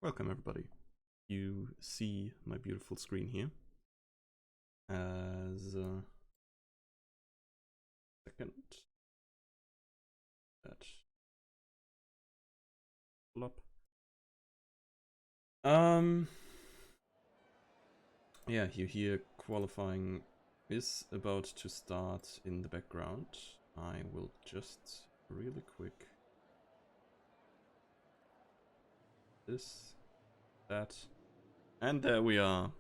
Welcome everybody. You see my beautiful screen here as a second that pull up. Yeah, you hear qualifying is about to start in the background. I will just really quick this, that, and there we are.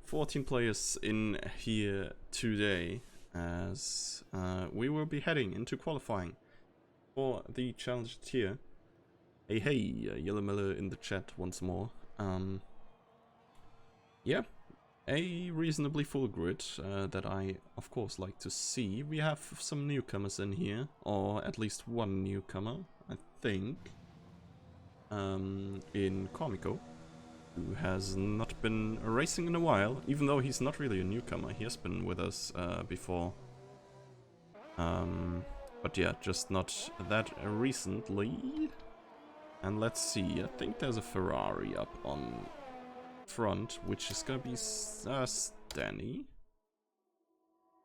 14 players in here today as we will be heading into qualifying for the challenge tier. Hey, Yellow Miller in the chat once more. Yeah, a reasonably full grid that I, of course, like to see. We have some newcomers in here, or at least one newcomer, I think, in Comico, who has not been racing in a while, even though he's not really a newcomer. He has been with us before. But yeah, just not that recently. And let's see, I think there's a Ferrari up on front, which is gonna be Stanny.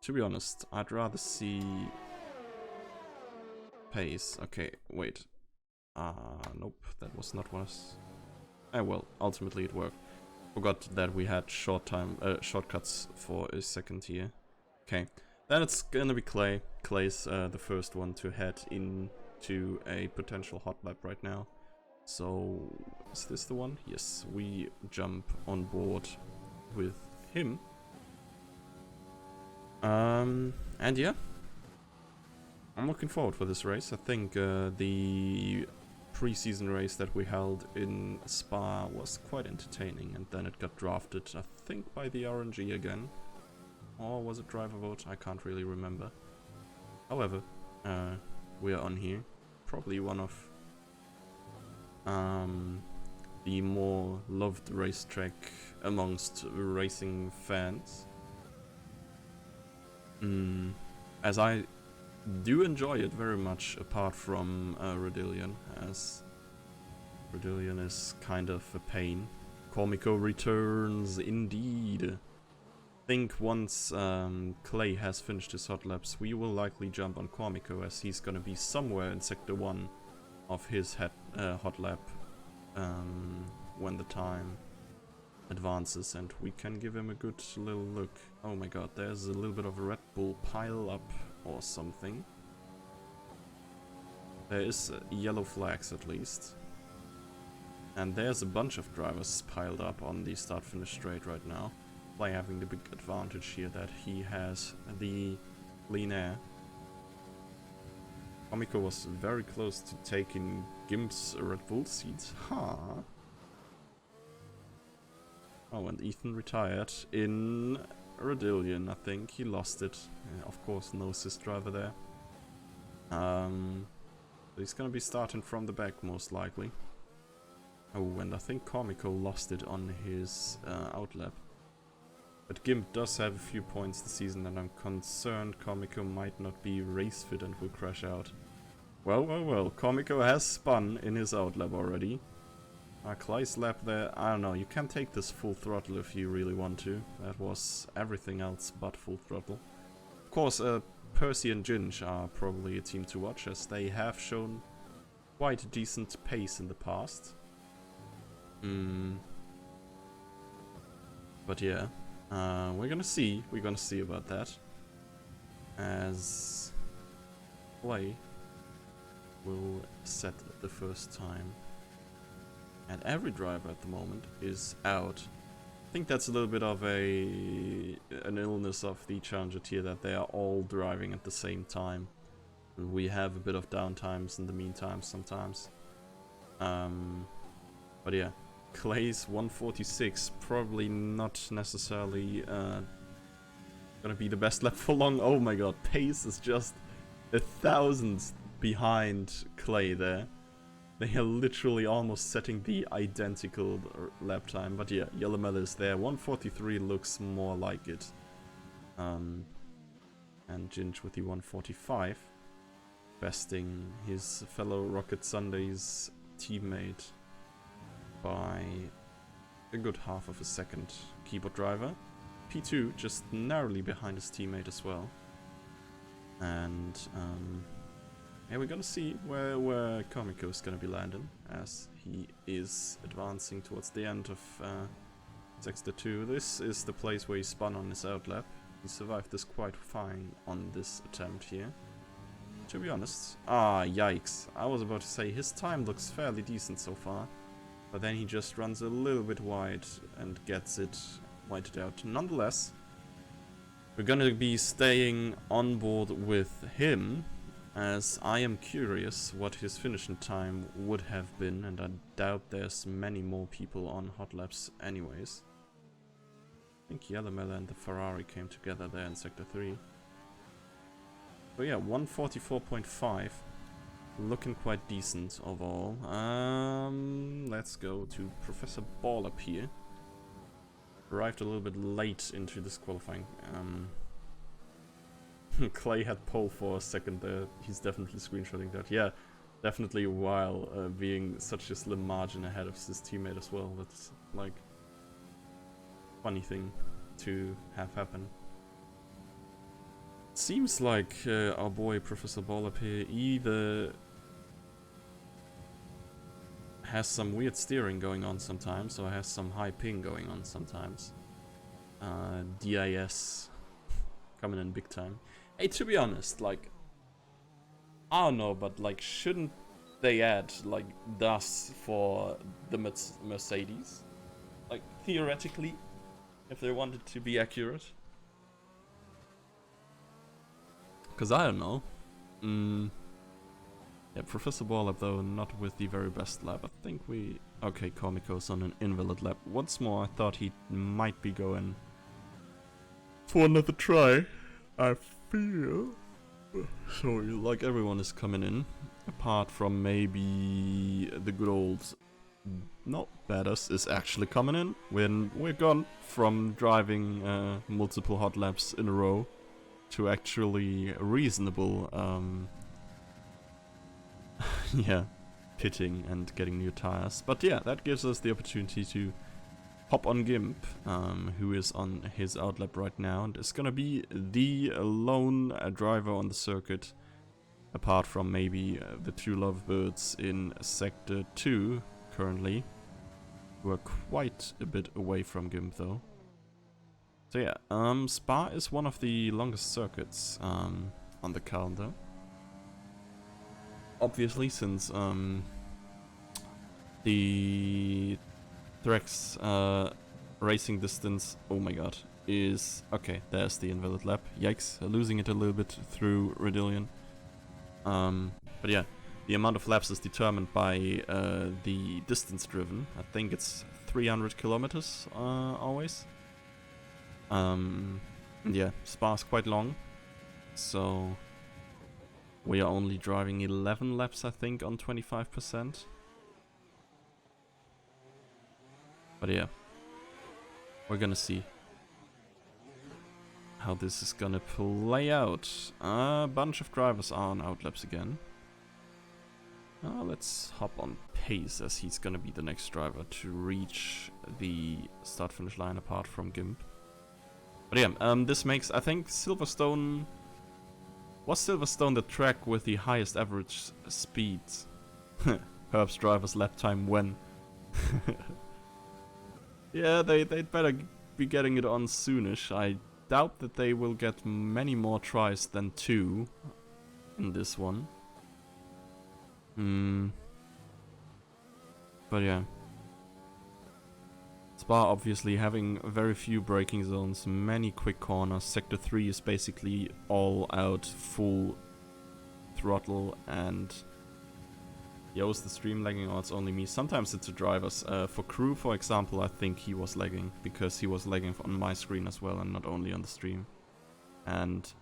To be honest, I'd rather see Pace. Okay, wait. Nope, that was not what I was... well, ultimately it worked. Forgot that we had shortcuts for a second here. Okay, then it's gonna be Clay. Clay's the first one to head into a potential hot lap right now. So, is this the one? Yes, we jump on board with him. And yeah, I'm looking forward for this race. I think the pre-season race that we held in Spa was quite entertaining, and then it got drafted, I think, by the RNG again. Or was it driver vote? I can't really remember. However, we are on here. Probably one of the more loved racetrack amongst racing fans. As I do enjoy it very much, apart from Redillion, as Redillion is kind of a pain. Comico returns, indeed. Think once Clay has finished his hot laps, we will likely jump on Comico, as he's gonna be somewhere in Sector 1 of his hot lap when the time advances, and we can give him a good little look. Oh my god, there's a little bit of a Red Bull pile up or something. There is yellow flags at least. And there's a bunch of drivers piled up on the start-finish straight right now. Clay having the big advantage here that he has the clean air. Comico was very close to taking Gimp's Red Bull seats. Huh. Oh, and Ethan retired in Redillion, I think. He lost it. Of course, no assist driver there. He's gonna be starting from the back, most likely. Oh, and I think Comico lost it on his outlap. But Gimp does have a few points this season, and I'm concerned Comico might not be race fit and will crash out. Well, Comico has spun in his outlap already. Clay's lap there, I don't know, you can take this full throttle if you really want to. That was everything else but full throttle. Of course, Percy and Ginge are probably a team to watch, as they have shown quite a decent pace in the past. But yeah, we're gonna see about that, as Clay will set the first time. And every driver at the moment is out. I think that's a little bit of an illness of the Challenger tier, that they are all driving at the same time. And we have a bit of downtimes in the meantime sometimes. But yeah, Clay's 146, probably not necessarily gonna be the best lap for long. Oh my god, Pace is just 1,000 behind Clay there. They are literally almost setting the identical lap time. But yeah, Yellow Mel is there. 143 looks more like it. And Ginge with the 145. Besting his fellow Rocket Sundays teammate. by a good half of a second. Keyboard driver. P2 just narrowly behind his teammate as well. And yeah, we're gonna see where Comico is gonna be landing as he is advancing towards the end of Sector 2. This is the place where he spun on his outlap. He survived this quite fine on this attempt here. To be honest. Yikes. I was about to say his time looks fairly decent so far. But then he just runs a little bit wide and gets it whited out. Nonetheless, we're gonna be staying on board with him, as I am curious what his finishing time would have been, and I doubt there's many more people on hot laps anyways. I think Yellamella and the Ferrari came together there in Sector 3. So yeah, 144.5. Looking quite decent overall. Let's go to Professor Ball up here. Arrived a little bit late into this qualifying. Clay had pole for a second there. He's definitely screenshotting that. Yeah, definitely while being such a slim margin ahead of his teammate as well. That's like funny thing to have happen. Seems like our boy Professor Ball up here either has some weird steering going on sometimes, or has some high ping going on sometimes. DIS coming in big time. Hey, to be honest, like, I don't know, but like, shouldn't they add like DAS for the Mercedes? Like, theoretically, if they wanted to be accurate. Because I don't know. Yeah, Professor Ballap though, not with the very best lap. I think we... Okay, Comico's on an invalid lap. Once more, I thought he might be going for another try. I feel... Sorry, like everyone is coming in. Apart from maybe the good old... No, Badass is actually coming in. When we're gone from driving multiple hot laps in a row to actually reasonable... yeah, pitting and getting new tires. But yeah, that gives us the opportunity to hop on Gimp, who is on his outlap right now, and is gonna be the lone driver on the circuit, apart from maybe the two lovebirds in Sector 2 currently, who are quite a bit away from Gimp though. So yeah, Spa is one of the longest circuits on the calendar. Obviously, since the Threx racing distance, oh my god, is... Okay, there's the invalid lap. Yikes, losing it a little bit through Redillion. But yeah, the amount of laps is determined by the distance driven. I think it's 300 kilometers always. Yeah, Spa's quite long, so... We are only driving 11 laps, I think, on 25%. But yeah, we're gonna see how this is gonna play out. A bunch of drivers are on outlaps again. Let's hop on Pace, as he's gonna be the next driver to reach the start-finish line apart from Gimp. But yeah, this makes, I think, Silverstone... Was Silverstone the track with the highest average speed? Herb's driver's lap time when? Yeah, they'd better be getting it on soonish. I doubt that they will get many more tries than 2 in this one. But yeah. Spa obviously having very few braking zones, many quick corners. Sector 3 is basically all out, full throttle, and... Yo, is the stream lagging or it's only me? Sometimes it's the drivers. For Crew, for example, I think he was lagging, because he was lagging on my screen as well and not only on the stream. And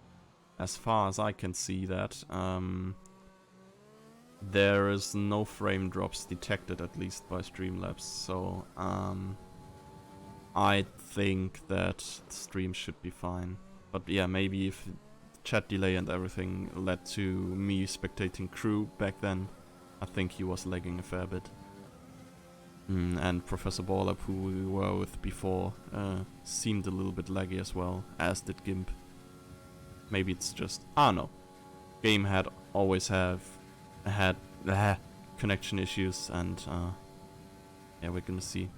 as far as I can see that, there is no frame drops detected, at least by Streamlabs, so I think that the stream should be fine. But yeah, maybe if chat delay and everything led to me spectating Crew back then, I think he was lagging a fair bit. And Professor Borlap, who we were with before, seemed a little bit laggy as well, as did Gimp. Maybe it's just... no. Game had always had connection issues, and yeah, we're gonna see.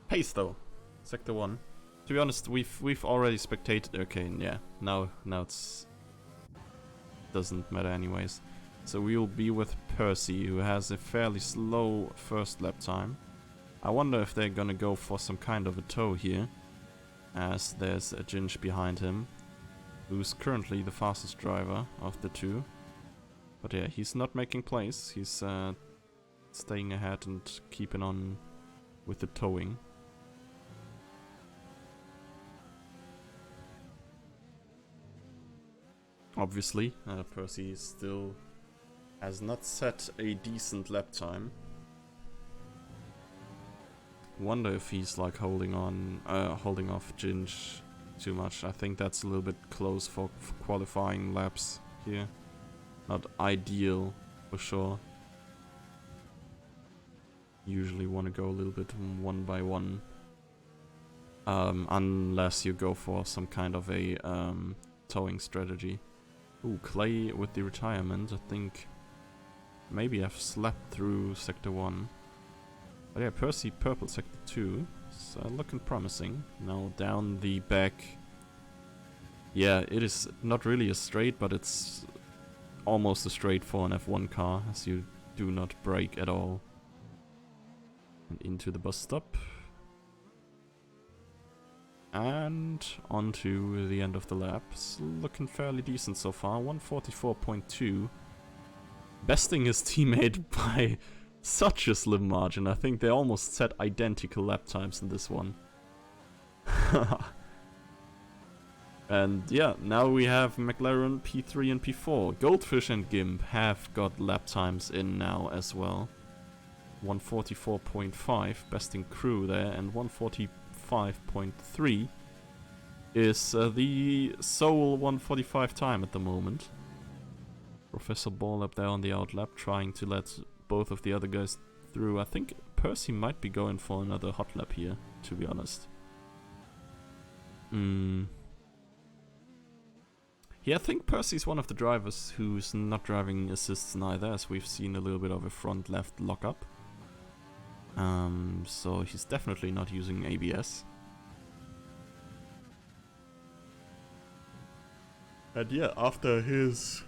Pace though, Sector 1. To be honest, we've already spectated. Okay, yeah, now it's doesn't matter anyways. So we'll be with Percy, who has a fairly slow first lap time. I wonder if they're gonna go for some kind of a tow here, as there's a Ginge behind him, who's currently the fastest driver of the two. But yeah, he's not making plays. He's staying ahead and keeping on with the towing. Obviously, Percy still has not set a decent lap time. Wonder if he's like holding off Ginge too much. I think that's a little bit close for qualifying laps here. Not ideal for sure. Usually want to go a little bit one by one. Unless you go for some kind of a towing strategy. Ooh, Clay with the retirement. I think maybe I've slept through Sector 1. But yeah, Percy purple Sector 2. It's looking promising. Now down the back. Yeah, it is not really a straight, but it's almost a straight for an F1 car, as you do not brake at all. And into the bus stop. And onto the end of the lap. It's looking fairly decent so far. 144.2. Besting his teammate by such a slim margin. I think they almost set identical lap times in this one. And yeah, now we have McLaren P3 and P4. Goldfish and Gimp have got lap times in now as well. 144.5, besting crew there, and 145.3 is the sole 145 time at the moment. Professor Ball up there on the outlap, trying to let both of the other guys through. I think Percy might be going for another hot lap here, to be honest. Yeah, I think Percy's one of the drivers who's not driving assists neither, as we've seen a little bit of a front left lockup. So he's definitely not using ABS. And yeah, after his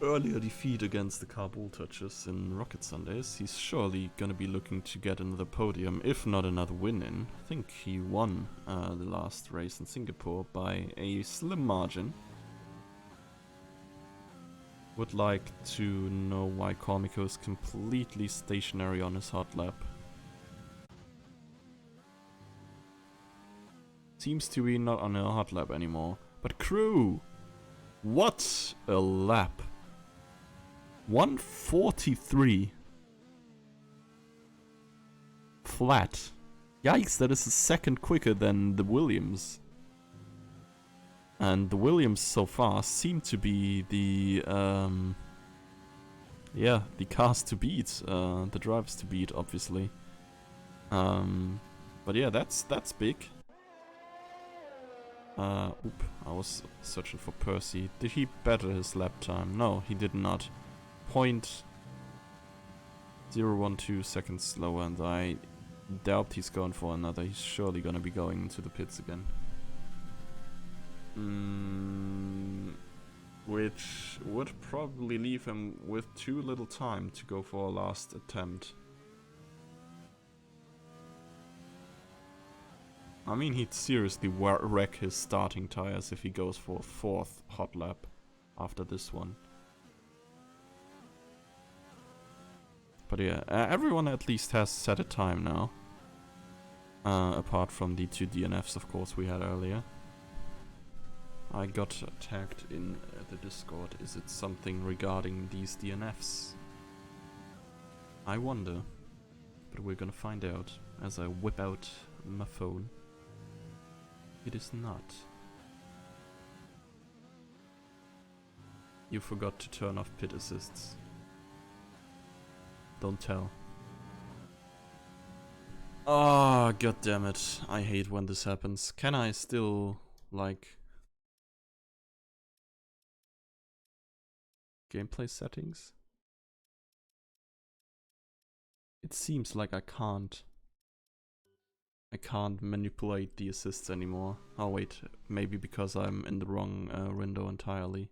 earlier defeat against the Kabul Touches in Rocket Sundays, he's surely gonna be looking to get another podium, if not another win in. I think he won the last race in Singapore by a slim margin. Would like to know why Comico is completely stationary on his hot lap. Seems to be not on a hot lap anymore. But crew! What a lap! 143. Flat. Yikes, that is a second quicker than the Williams. And the Williams so far seem to be the the cars to beat, the drivers to beat, obviously. But yeah, that's big. I was searching for Percy. Did he better his lap time? No, he did not. 0.012 seconds slower, and I doubt he's going for another. He's surely gonna be going into the pits again. Which would probably leave him with too little time to go for a last attempt. I mean, he'd seriously wreck his starting tires if he goes for a fourth hot lap after this one. But yeah, everyone at least has set a time now. Apart from the two DNFs, of course, we had earlier. I got tagged in the Discord. Is it something regarding these DNFs? I wonder. But we're gonna find out as I whip out my phone. It is not. You forgot to turn off pit assists. Don't tell. Oh, god damn it. I hate when this happens. Can I still, like... Gameplay settings? It seems like I can't manipulate the assists anymore. Oh wait, maybe because I'm in the wrong window entirely.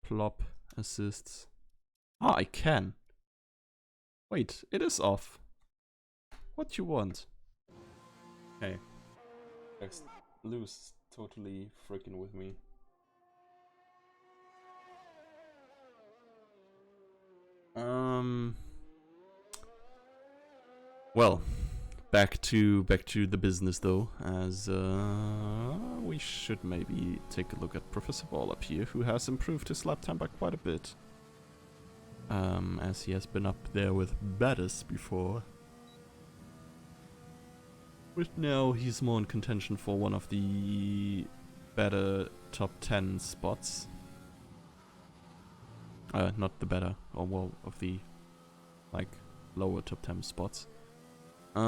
Plop assists. Ah, I can. Wait, it is off. What you want? Hey, Lou's totally freaking with me. Well, back to the business though, as we should maybe take a look at Professor Ball up here, who has improved his lap time by quite a bit. As he has been up there with Baddis before. But now he's more in contention for one of the better top 10 spots. Not the better, or well, of the, like, lower top 10 spots. But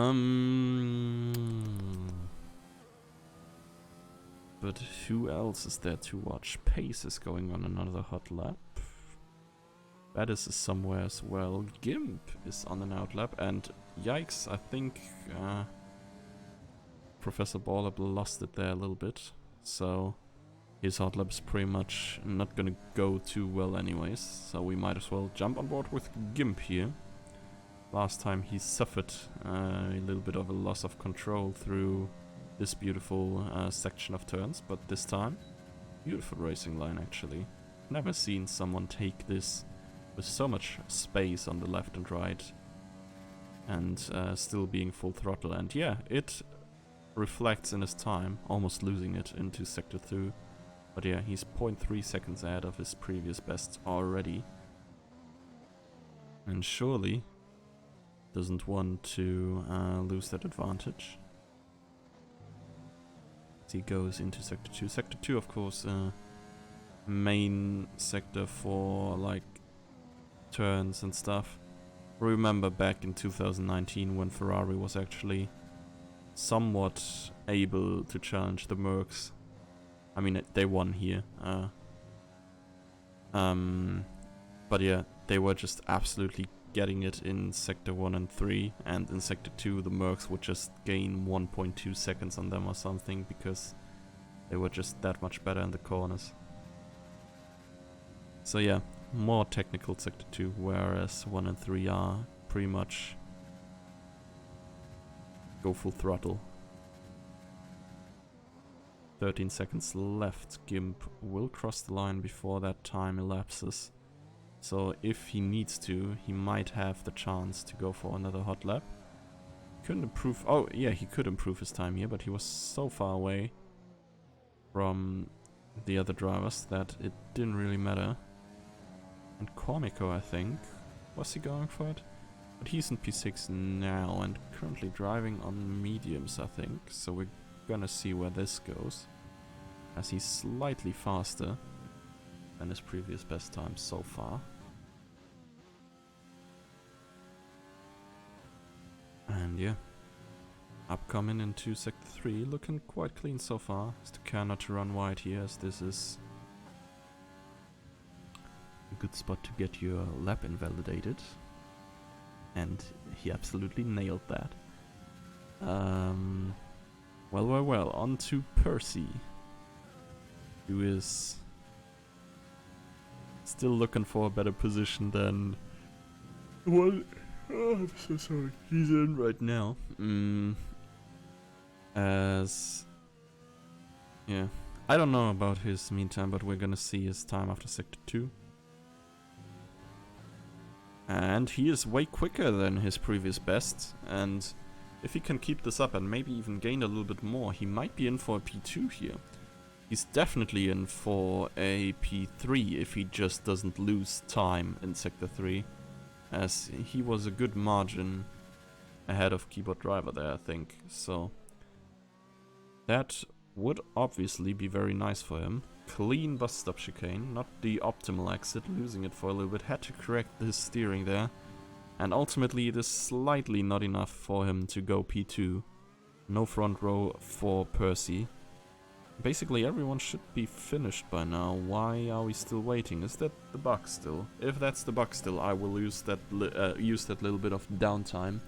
who else is there to watch? Pace is going on another hot lap. Baddis is somewhere as well. Gimp is on an out lap, and yikes, I think Professor Baller lost it there a little bit. So his hot lap is pretty much not gonna go too well anyways. So we might as well jump on board with Gimp here. Last time he suffered a little bit of a loss of control through this beautiful section of turns, but this time, beautiful racing line actually. Never seen someone take this with so much space on the left and right and still being full throttle. And yeah, it reflects in his time, almost losing it into Sector 2. But yeah, he's 0.3 seconds ahead of his previous best already. And surely doesn't want to lose that advantage. As he goes into Sector 2. Sector 2, of course, main sector for like turns and stuff. Remember back in 2019 when Ferrari was actually somewhat able to challenge the Mercs. I mean, they won here. But yeah, they were just absolutely getting it in Sector 1 and 3, and in Sector 2 the Mercs would just gain 1.2 seconds on them or something because they were just that much better in the corners. So yeah, more technical Sector 2, whereas 1 and 3 are pretty much go full throttle. 13 seconds left. Gimp will cross the line before that time elapses. So if he needs to, he might have the chance to go for another hot lap. Couldn't improve... Oh, yeah, he could improve his time here, but he was so far away from the other drivers that it didn't really matter. And Cormico, I think, was he going for it? But he's in P6 now and currently driving on mediums, I think. So we're gonna see where this goes, as he's slightly faster than his previous best time so far. And yeah, upcoming into Sector 3, looking quite clean so far. It's care not to run wide here, as this is a good spot to get your lap invalidated. And he absolutely nailed that. Well, on to Percy, who is still looking for a better position than one I'm so sorry. He's in right now. As yeah, I don't know about his meantime, but we're gonna see his time after Sector 2. And he is way quicker than his previous best, and if he can keep this up and maybe even gain a little bit more, he might be in for a P2 here. He's definitely in for a P3 if he just doesn't lose time in Sector 3, as he was a good margin ahead of Keyboard Driver there, I think. So that would obviously be very nice for him. Clean bus stop chicane, not the optimal exit, losing it for a little bit. Had to correct his steering there. And ultimately it is slightly not enough for him to go P2. No front row for Percy. Basically everyone should be finished by now. Why are we still waiting? Is that the bug still? If that's the bug still, I will use that little bit of downtime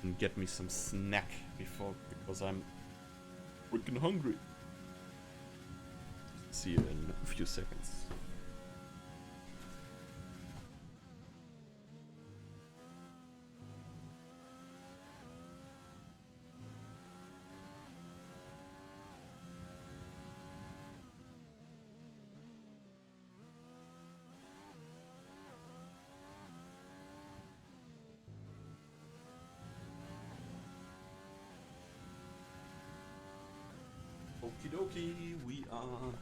and get me some snack because I'm freaking hungry. See you in a few seconds. Okie dokie, we are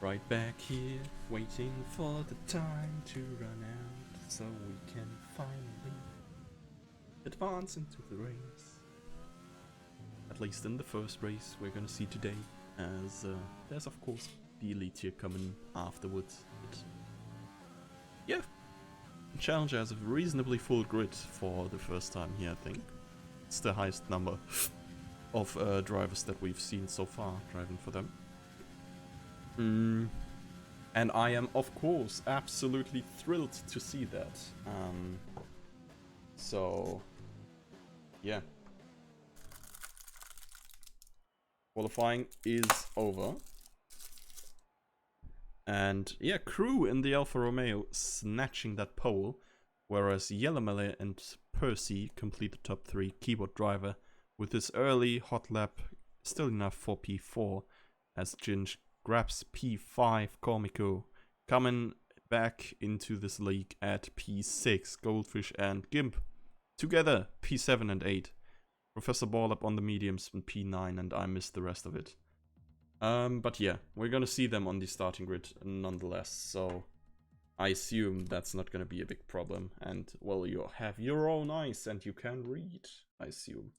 right back here, waiting for the time to run out, so we can finally advance into the race. At least in the first race we're gonna see today, as there's of course the elite tier coming afterwards. But yeah, the Challenger has a reasonably full grid for the first time here, I think. It's the highest number of drivers that we've seen so far driving for them. And I am, of course, absolutely thrilled to see that. So, yeah. Qualifying is over. And yeah, Crew in the Alfa Romeo snatching that pole, whereas Yellowmelly and Percy complete the top 3. Keyboard driver with his early hot lap, still enough for P4, as Ginge grabs P5. Comico coming back into this league at P6. Goldfish and Gimp together P7 and 8. Professor Ball up on the mediums in P9, and I missed the rest of it. But yeah, we're gonna see them on the starting grid nonetheless, so I assume that's not gonna be a big problem. And well, you have your own eyes and you can read, I assume.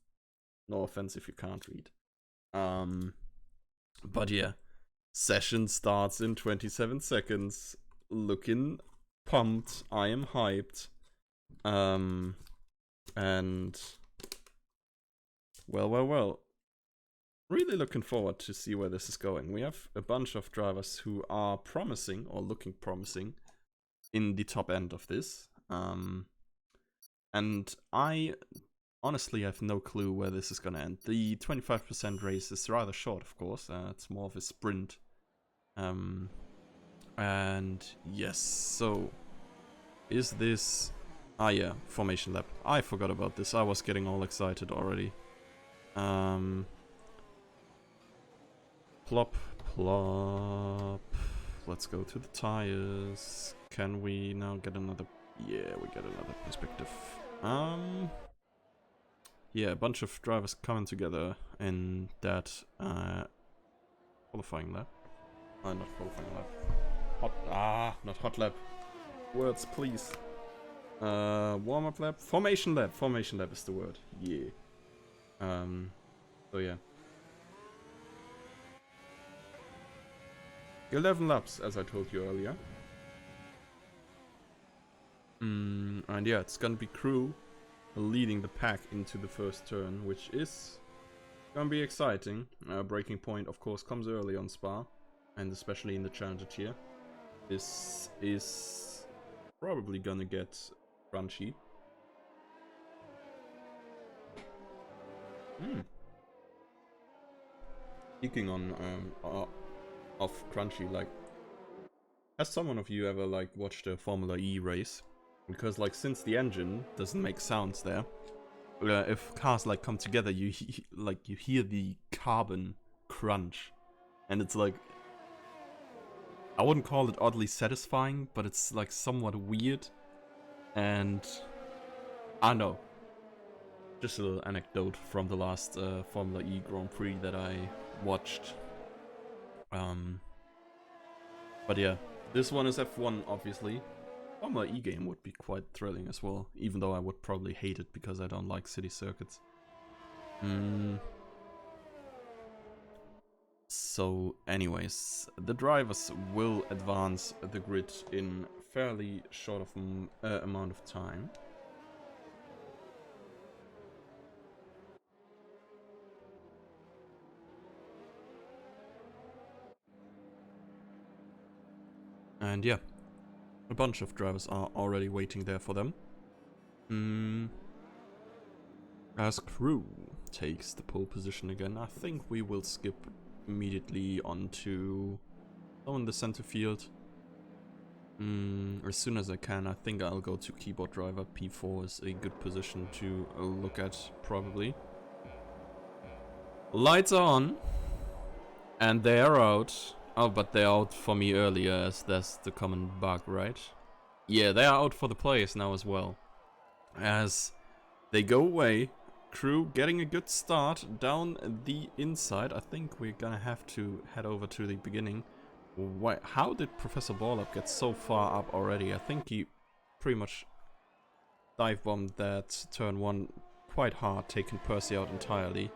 No offense if you can't read. But yeah, session starts in 27 seconds. Looking pumped. I am hyped. And well. Really looking forward to see where this is going. We have a bunch of drivers who are promising or looking promising in the top end of this. And I honestly have no clue where this is gonna end. The 25% race is rather short, of course. It's more of a sprint. And yes, so is this... Ah yeah, formation lap. I forgot about this. I was getting all excited already. Plop, plop. Let's go to the tires. Can we now get another... Yeah, we get another perspective. Yeah, a bunch of drivers coming together in that qualifying lap. Not qualifying lap. Not hot lap. Words, please. Warm-up lap. Formation lap. Formation lap is the word. Yeah. So yeah. 11 laps, as I told you earlier. And yeah, it's gonna be Crew leading the pack into the first turn, which is gonna be exciting. Breaking point, of course, comes early on Spa, and especially in the Challenger tier. This is probably gonna get crunchy. Speaking of crunchy, like, has someone of you ever like watched a Formula E race? Because like, since the engine doesn't make sounds there, if cars like come together, you hear the carbon crunch, and it's like, I wouldn't call it oddly satisfying, but it's like somewhat weird. And I know, just a little anecdote from the last Formula E Grand Prix that I watched. But yeah, this one is F1, obviously. Formula E game would be quite thrilling as well, even though I would probably hate it because I don't like city circuits. So anyways, the drivers will advance the grid in fairly short of amount of time. And yeah, a bunch of drivers are already waiting there for them. As Crew takes the pole position again, I think we will skip immediately onto someone in the center field. As soon as I can, I think I'll go to keyboard driver. P4 is a good position to look at, probably. Lights are on. And they are out. Oh, but they're out for me earlier, as that's the common bug, right? Yeah, they are out for the players now as well. As they go away, Crew getting a good start down the inside. I think we're gonna have to head over to the beginning. Why? How did Professor Borlap get so far up already? I think he pretty much dive bombed that turn 1 quite hard, taking Percy out entirely.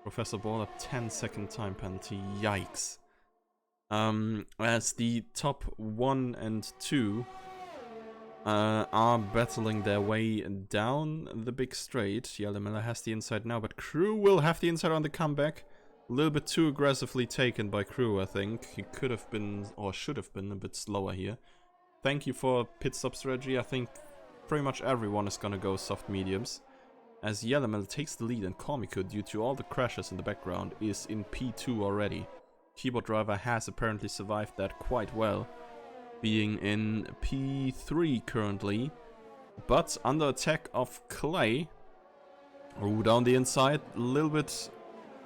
Professor Borlap 10-second time penalty. Yikes. As the top 1 and 2 are battling their way down the big straight. Yellow Miller has the inside now, but Crew will have the inside on the comeback. A little bit too aggressively taken by Crew, I think. He could have been, or should have been, a bit slower here. Thank you for pit stop strategy. I think pretty much everyone is gonna go soft mediums. As Yellow Miller takes the lead, and Comico, due to all the crashes in the background, is in P2 already. Keyboard driver has apparently survived that quite well, being in P3 currently, but under attack of Clay. Oh, down the inside, a little bit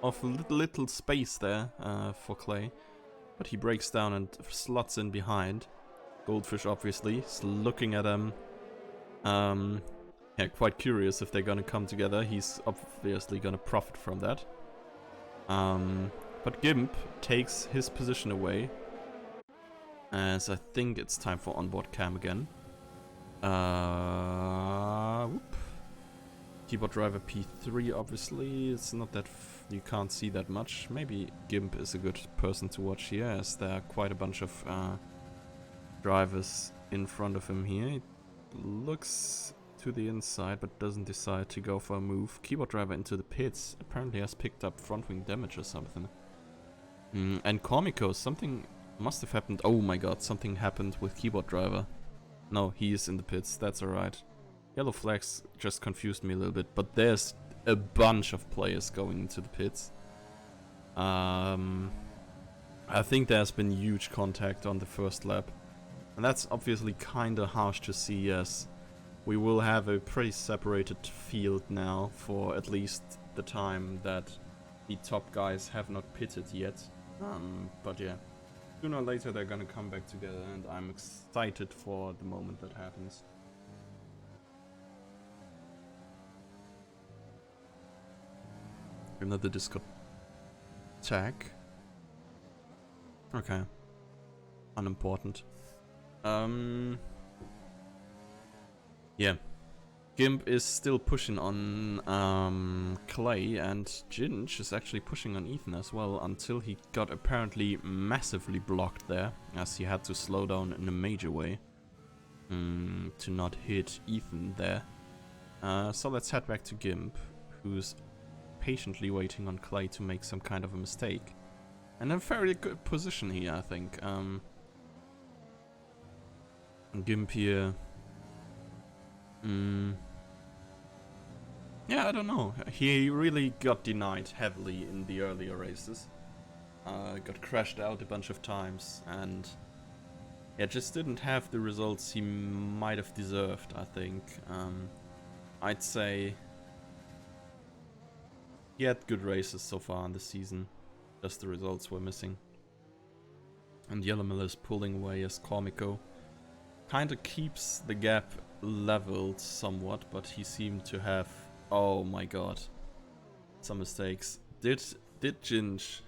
of little space there for Clay, but he breaks down and slots in behind. Goldfish obviously is looking at him. Yeah, quite curious if they're gonna come together. He's obviously gonna profit from that. But Gimp takes his position away, as I think it's time for onboard cam again. Whoop. Keyboard driver P3, obviously. It's not that you can't see that much. Maybe Gimp is a good person to watch here, as there are quite a bunch of drivers in front of him here. He looks to the inside, but doesn't decide to go for a move. Keyboard driver into the pits. Apparently has picked up front wing damage or something. And Comico, something must have happened. Oh my god, something happened with keyboard driver. No, he is in the pits. That's alright. Yellow flags just confused me a little bit, but there's a bunch of players going into the pits. I think there's been huge contact on the first lap, and that's obviously kinda harsh to see, as we will have a pretty separated field now for at least the time that the top guys have not pitted yet. But yeah, sooner or later they're gonna come back together, and I'm excited for the moment that happens. Another Discord tag. Okay. Unimportant. Yeah. Gimp is still pushing on Clay, and Ginge is actually pushing on Ethan as well, until he got apparently massively blocked there, as he had to slow down in a major way to not hit Ethan there. So let's head back to Gimp, who's patiently waiting on Clay to make some kind of a mistake. And a very good position here, I think. Gimp here. Yeah, I don't know. He really got denied heavily in the earlier races. Got crashed out a bunch of times, and yeah, just didn't have the results he might have deserved, I think. I'd say he had good races so far in the season, just the results were missing. And Yellow Miller's pulling away as Comico kinda keeps the gap leveled somewhat, but he seemed to have, oh my god, some mistakes. Did Ginge?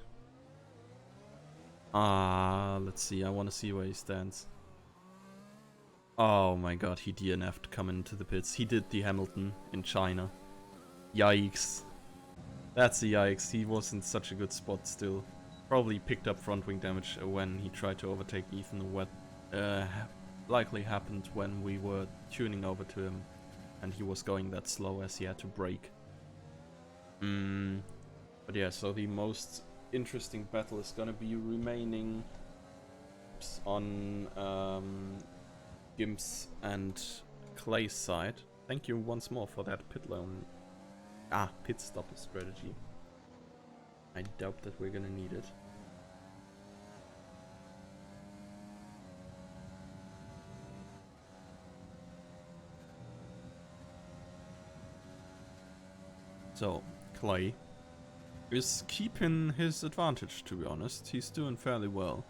Let's see, I wanna see where he stands. Oh my god, he DNF'd coming into the pits. He did the Hamilton in China. Yikes. That's a yikes. He was in such a good spot still. Probably picked up front wing damage when he tried to overtake Ethan. What likely happened when we were tuning over to him and he was going that slow, as he had to brake. But yeah, so the most interesting battle is gonna be remaining laps on Gimp's and Clay's side. Thank you once more for that pit stop strategy. I doubt that we're gonna need it. So, Clay is keeping his advantage, to be honest. He's doing fairly well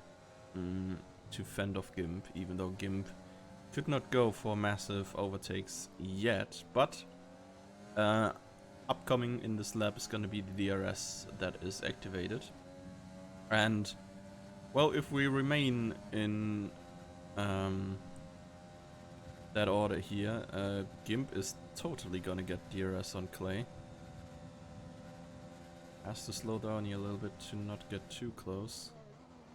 to fend off Gimp, even though Gimp could not go for massive overtakes yet. But upcoming in this lap is going to be the DRS that is activated. And, well, if we remain in that order here, Gimp is totally going to get DRS on Clay. Has to slow down here a little bit to not get too close.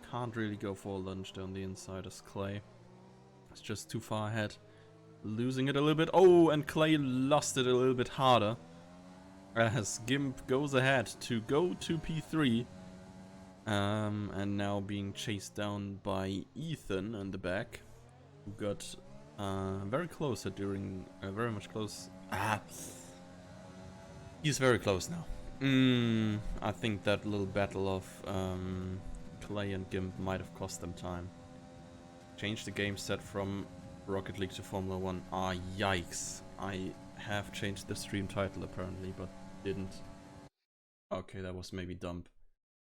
Can't really go for a lunge down the inside as Clay. It's just too far ahead. Losing it a little bit. Oh, and Clay lost it a little bit harder. As Gimp goes ahead to go to P3. And now being chased down by Ethan in the back. Who got very close during... very much close. He's very close now. I think that little battle of Clay and Gimp might have cost them time. Change the game set from Rocket League to Formula 1. Ah, yikes. I have changed the stream title apparently, but didn't. Okay, that was maybe dumb.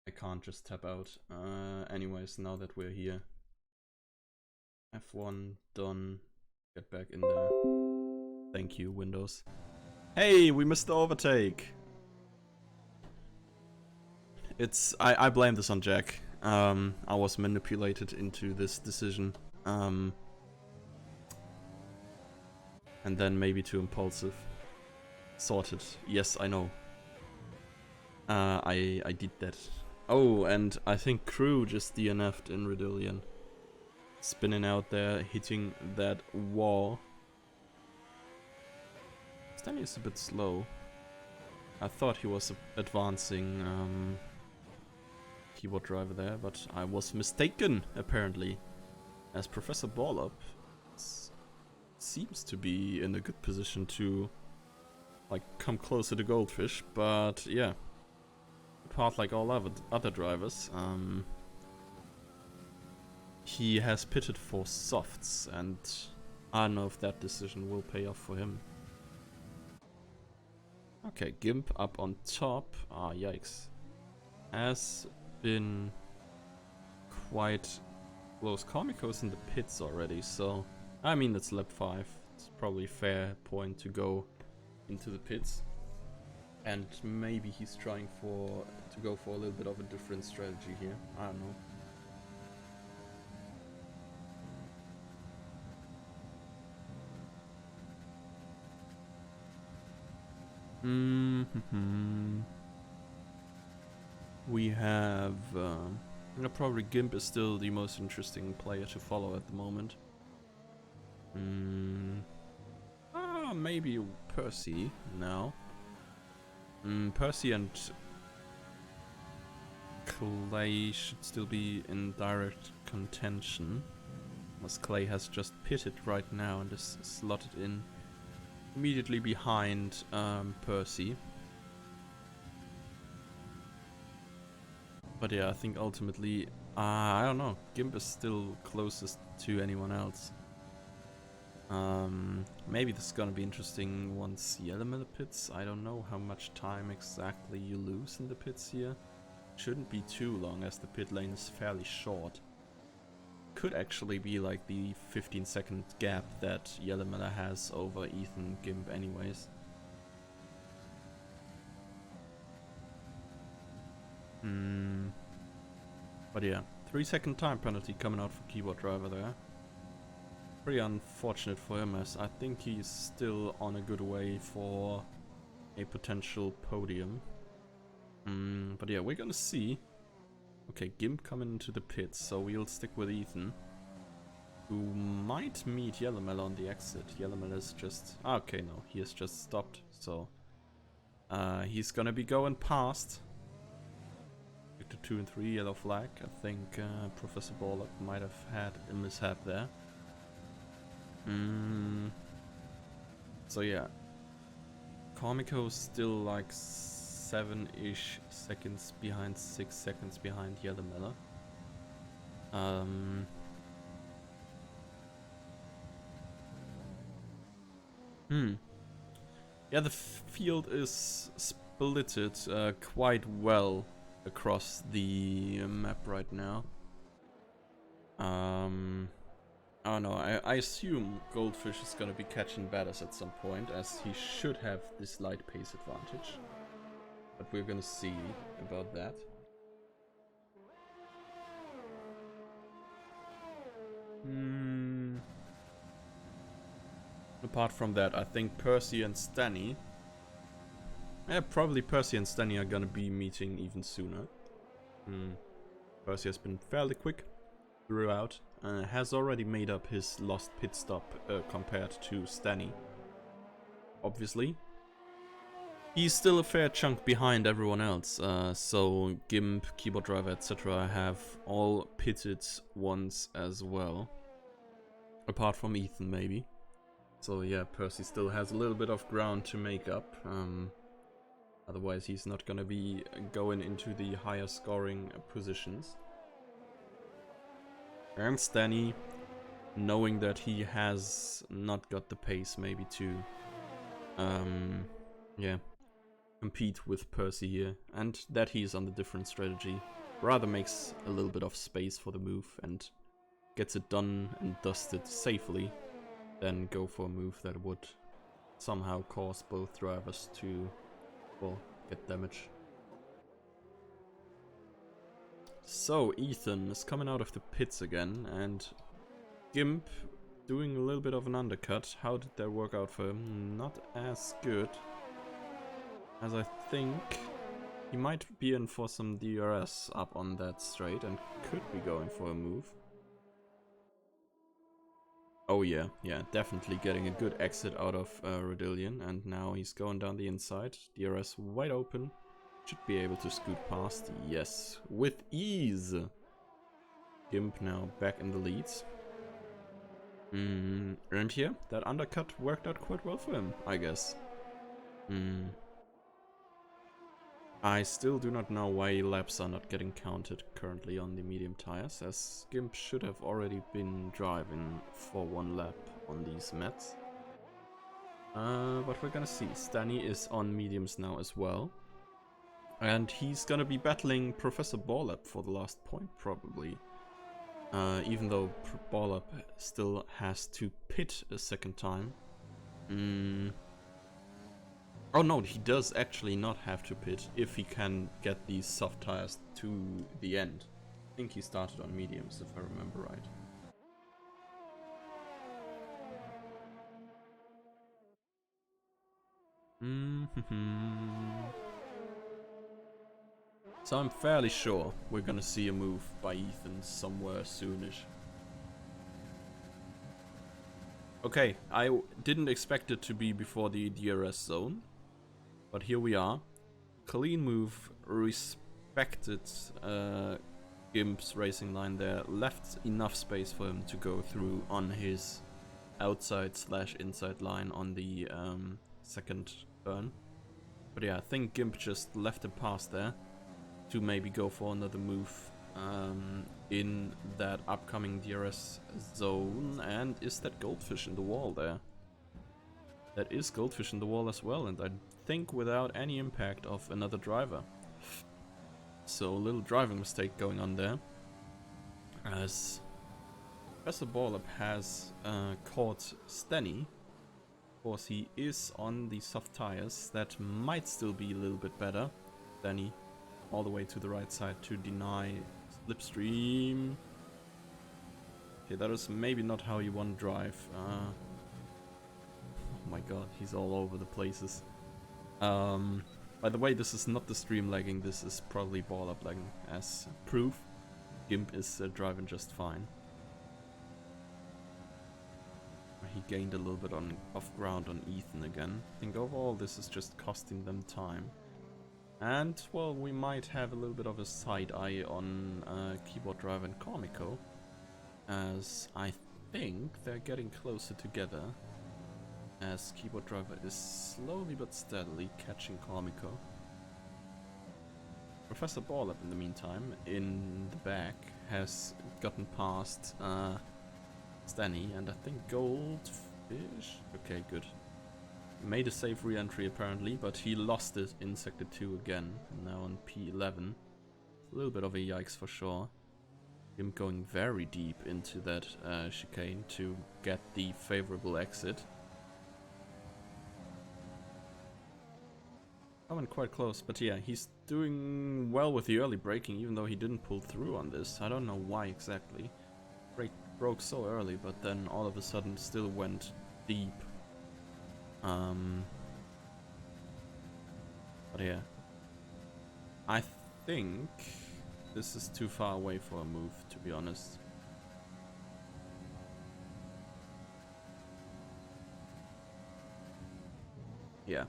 I can't just tap out. Anyways, now that we're here. F1 done. Get back in there. Thank you, Windows. Hey, we missed the overtake. I blame this on Jack. I was manipulated into this decision. And then maybe too impulsive. Sorted. Yes, I know. I did that. Oh, and I think Crew just DNF'd in Redillion. Spinning out there, hitting that wall. Stanley is a bit slow. I thought he was advancing keyboard driver there, but I was mistaken, apparently. As Professor Ballup seems to be in a good position to like come closer to Goldfish, but yeah. Apart like all other drivers, he has pitted for softs, and I don't know if that decision will pay off for him. Okay, Gimp up on top. Ah, yikes. Has been quite close. Comico's in the pits already, so I mean it's lap 5. It's probably a fair point to go into the pits. And maybe he's trying to go for a little bit of a different strategy here. I don't know. We have probably Gimp is still the most interesting player to follow at the moment. Maybe Percy now. Percy and Clay should still be in direct contention, as Clay has just pitted right now and is slotted in immediately behind Percy. But yeah, I think ultimately, I don't know, Gimp is still closest to anyone else. Maybe this is gonna be interesting once Yellow pits. I don't know how much time exactly you lose in the pits here. Shouldn't be too long as the pit lane is fairly short. Could actually be like the 15-second gap that Yellow has over Ethan Gimp anyways. But yeah, 3-second time penalty coming out for keyboard driver there. Pretty unfortunate for him, as I think he's still on a good way for a potential podium. But yeah, we're gonna see. Okay, Gimp coming into the pits, so we'll stick with Ethan, who might meet Yellowmel on the exit. Yellowmel is just... okay, no, he has just stopped, so he's gonna be going past. The sector 2 and 3, yellow flag. I think Professor Baller might have had a mishap there. So yeah, Comico's still like 7-ish seconds behind, 6 seconds behind Yellow Miller. Yeah, the field is splitted quite well across the map right now. Oh no, I assume Goldfish is gonna be catching batters at some point, as he should have this light pace advantage. But we're gonna see about that. Apart from that, I think Percy and Stanny... Yeah, probably Percy and Stanny are gonna be meeting even sooner. Percy has been fairly quick throughout. Has already made up his lost pit stop compared to Stanny. Obviously. He's still a fair chunk behind everyone else, so Gimp, Keyboard Driver, etc. have all pitted once as well. Apart from Ethan, maybe. So yeah, Percy still has a little bit of ground to make up. Otherwise he's not gonna be going into the higher scoring positions. And Stanny, knowing that he has not got the pace maybe to yeah, compete with Percy here, and that he's on the different strategy, rather makes a little bit of space for the move and gets it done and dusted safely, than go for a move that would somehow cause both drivers to, well, get damage. So Ethan is coming out of the pits again, and Gimp doing a little bit of an undercut. How did that work out for him? Not as good, as I think he might be in for some DRS up on that straight and could be going for a move. Oh yeah, definitely getting a good exit out of Rodillion, and now he's going down the inside. DRS wide open. Should be able to scoot past, yes, with ease. Gimp now back in the leads. And here, that undercut worked out quite well for him, I guess. I still do not know why laps are not getting counted currently on the medium tires, as Gimp should have already been driving for 1 lap on these mats. But we're gonna see. Stanny is on mediums now as well. And he's gonna be battling Professor Borlap for the last point, probably. Even though Borlap still has to pit a second time. Oh no, he does actually not have to pit if he can get these soft tires to the end. I think he started on mediums, if I remember right. So I'm fairly sure we're gonna see a move by Ethan somewhere soonish. Okay, I didn't expect it to be before the DRS zone, but here we are. Clean move, respected Gimp's racing line there, left enough space for him to go through on his outside/inside line on the second turn. But yeah, I think Gimp just left him pass there to maybe go for another move in that upcoming DRS zone. And is that Goldfish in the wall there? That is Goldfish in the wall as well, and I think without any impact of another driver. So a little driving mistake going on there, as Professor Borlap has caught Stanny. Of course, he is on the soft tires. That might still be a little bit better. Stanny all the way to the right side to deny slipstream. Okay, that is maybe not how you want to drive. Oh my god, he's all over the places. By the way, this is not the stream lagging, this is probably Borlap lagging. As proof, Gimp is driving just fine. He gained a little bit of ground on Ethan again. I think overall this is just costing them time. And, well, we might have a little bit of a side eye on Keyboard Driver and Comico, as I think they're getting closer together, as Keyboard Driver is slowly but steadily catching Comico. Professor Borlap, in the meantime, in the back, has gotten past Stanny, and I think Goldfish. Okay, good. Made a safe re-entry apparently, but he lost it in Sector 2 again, now on P11. A little bit of a yikes for sure. Him going very deep into that chicane to get the favorable exit. Coming quite close, but yeah, he's doing well with the early braking, even though he didn't pull through on this. I don't know why exactly. Brake broke so early, but then all of a sudden still went deep. But yeah, I think this is too far away for a move, to be honest. Yeah.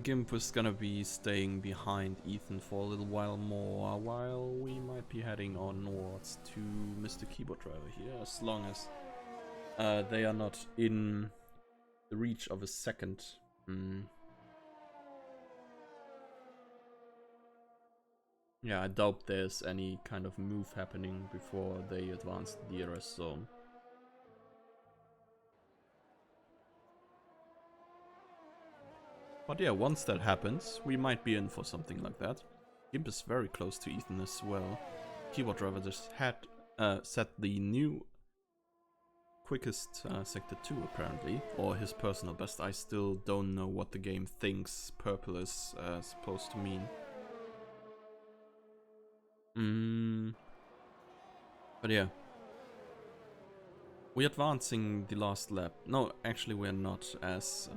Gimp is gonna be staying behind Ethan for a little while more, while we might be heading onwards to Mr. Keyboard Driver here, as long as they are not in the reach of a second. Yeah, I doubt there's any kind of move happening before they advance the DRS zone. But yeah, once that happens, we might be in for something like that. Gimp is very close to Ethan as well. Keyboard Driver just had set the new quickest Sector 2 apparently, or his personal best. I still don't know what the game thinks purple is supposed to mean. But yeah. We're advancing the last lap. No, actually we're not, as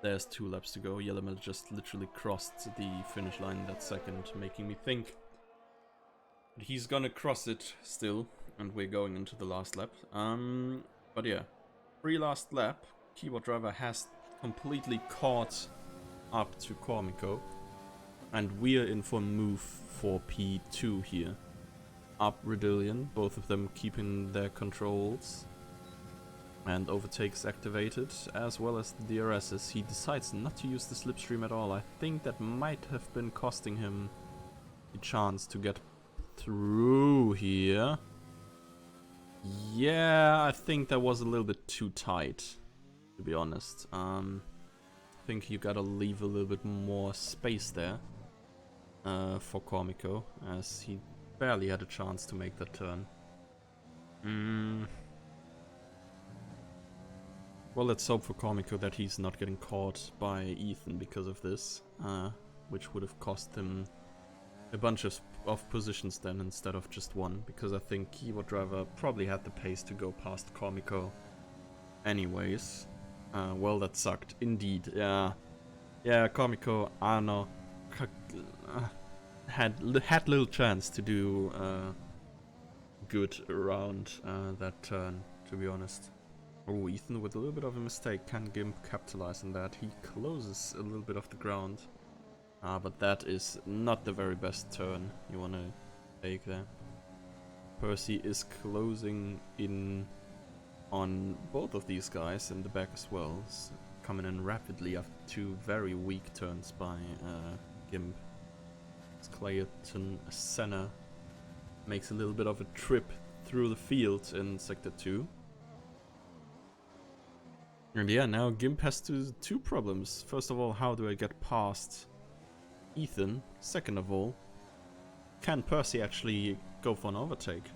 there's 2 laps to go. Yellowmel just literally crossed the finish line that second, making me think he's gonna cross it still, and we're going into the last lap. But yeah, pre-last lap, Keyboard Driver has completely caught up to Comico, and we're in for a move for P2 here. Up Redillion, both of them keeping their controls, and overtakes activated, as well as the DRSs. He decides not to use the slipstream at all. I think that might have been costing him the chance to get through here. Yeah, I think that was a little bit too tight, to be honest. I think you gotta leave a little bit more space there for Comico, as he barely had a chance to make that turn. Well, let's hope for Comico that he's not getting caught by Ethan because of this, which would have cost him a bunch of positions then instead of just one, because I think Keyboard Driver probably had the pace to go past Comico anyways. Well, that sucked indeed. Yeah, Comico, I don't know, had little chance to do good around that turn, to be honest. Oh, Ethan with a little bit of a mistake. Can Gimp capitalize on that? He closes a little bit of the ground. But that is not the very best turn you want to take there. Percy is closing in on both of these guys in the back as well. It's coming in rapidly after 2 very weak turns by Gimp. Clayton Senna makes a little bit of a trip through the field in Sector 2. And yeah, now Gimp has 2 problems. First of all, how do I get past Ethan? Second of all, can Percy actually go for an overtake?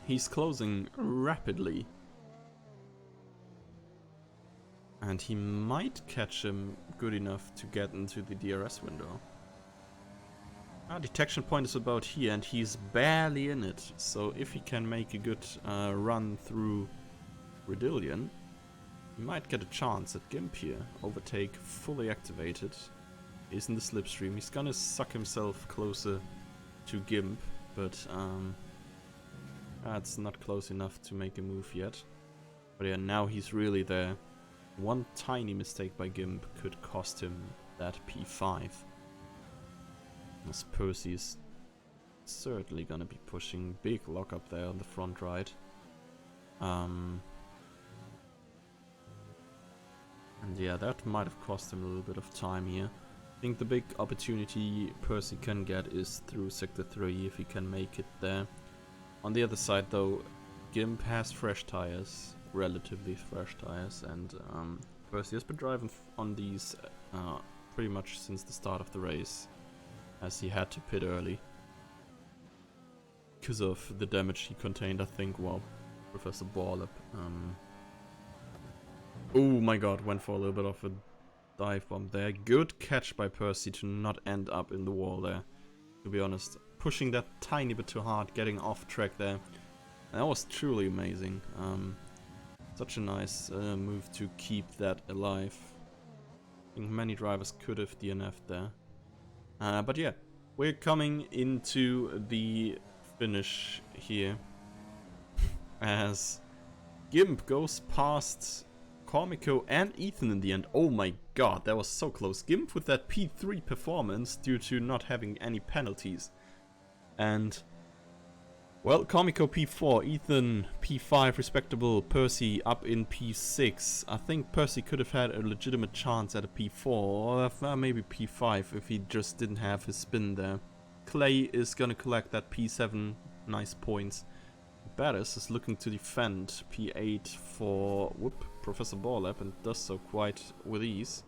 He's closing rapidly. And he might catch him good enough to get into the DRS window. Our detection point is about here, and he's barely in it. So if he can make a good run through Redillion, he might get a chance at Gimp here. Overtake fully activated. He's in the slipstream. He's gonna suck himself closer to Gimp, but that's not close enough to make a move yet. But yeah, now he's really there. One tiny mistake by Gimp could cost him that P5. As Percy is certainly gonna be pushing big lock up there on the front right. And yeah, that might have cost him a little bit of time here. I think the big opportunity Percy can get is through Sector 3 if he can make it there. On the other side though, Gimp has fresh tires, relatively fresh tires, and Percy has been driving on these pretty much since the start of the race, as he had to pit early because of the damage he contained, I think, while Professor Borlap. Oh my god, went for a little bit of a dive bomb there. Good catch by Percy to not end up in the wall there, to be honest. Pushing that tiny bit too hard, getting off track there. And that was truly amazing. Such a nice move to keep that alive. I think many drivers could have DNF'd there. But yeah, we're coming into the finish here as Gimp goes past Comico and Ethan in the end. Oh my god, that was so close. Gimp with that P3 performance due to not having any penalties. And, well, Comico P4, Ethan P5 respectable, Percy up in P6. I think Percy could have had a legitimate chance at a P4, or maybe P5 if he just didn't have his spin there. Clay is gonna collect that P7, nice points. Battis is looking to defend P8 for Professor Borlap, and does so quite with ease.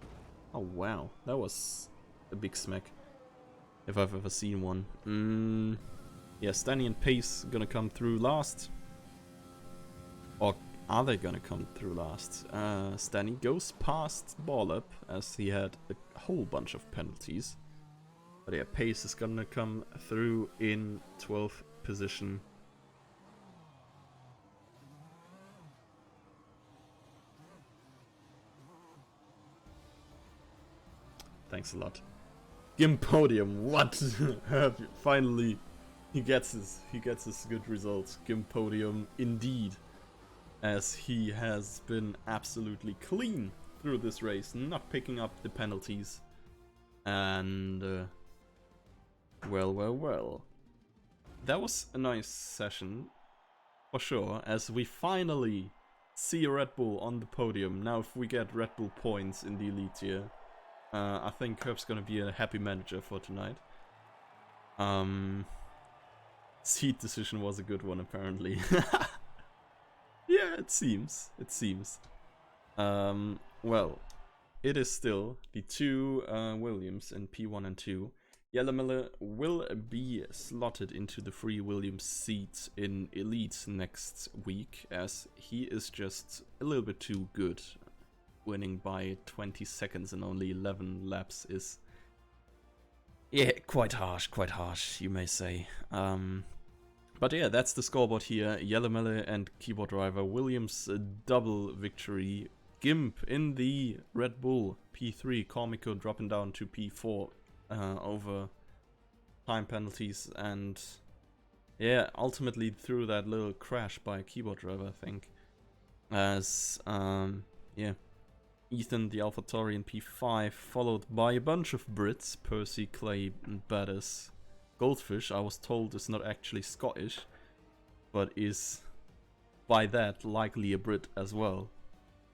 Oh wow, that was a big smack, if I've ever seen one. Yeah, Stanny and Pace gonna come through last. Or are they gonna come through last? Stanny goes past Borlap as he had a whole bunch of penalties. But yeah, Pace is gonna come through in 12th position. Thanks a lot. Gimp podium, what? Finally, he gets his good results. Gimp podium indeed, as he has been absolutely clean through this race, not picking up the penalties. And well. That was a nice session, for sure, as we finally see a Red Bull on the podium. Now if we get Red Bull points in the Elite tier, I think Herb's gonna be a happy manager for tonight. Seat decision was a good one, apparently. Yeah, it seems. Well, it is still the two Williams in P1 and 2. Yellow Miller will be slotted into the free Williams seat in Elite next week, as he is just a little bit too good. Winning by 20 seconds in only 11 laps is, yeah, quite harsh, you may say. But yeah, that's the scoreboard here. Yellow Miller and keyboard driver Williams double victory. Gimp in the Red Bull P3, Comico dropping down to P4 over time penalties, and yeah, ultimately through that little crash by a keyboard driver, I think. As yeah, Ethan the AlphaTauri in P5, followed by a bunch of Brits, Percy, Clay, and Battis. Goldfish, I was told, is not actually Scottish, but is by that likely a Brit as well.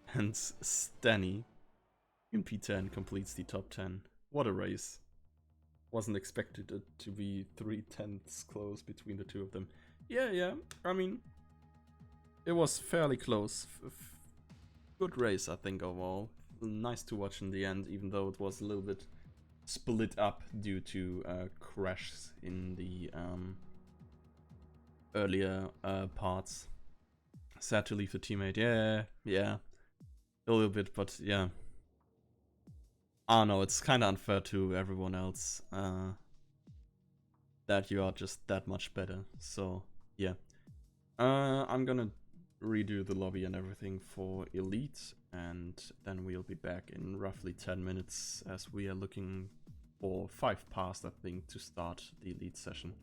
Hence, Stanny in P10 completes the top 10. What a race. Wasn't expected it to be 3/10 close between the two of them. Yeah, I mean, it was fairly close. Good race, I think, overall. Nice to watch in the end, even though it was a little bit split up due to crashes in the earlier parts. Sad to leave the teammate. Yeah, a little bit, but yeah. I don't know, it's kind of unfair to everyone else that you are just that much better. So yeah, I'm gonna redo the lobby and everything for Elite, and then we'll be back in roughly 10 minutes as we are looking for 5 past, I think, to start the Elite session.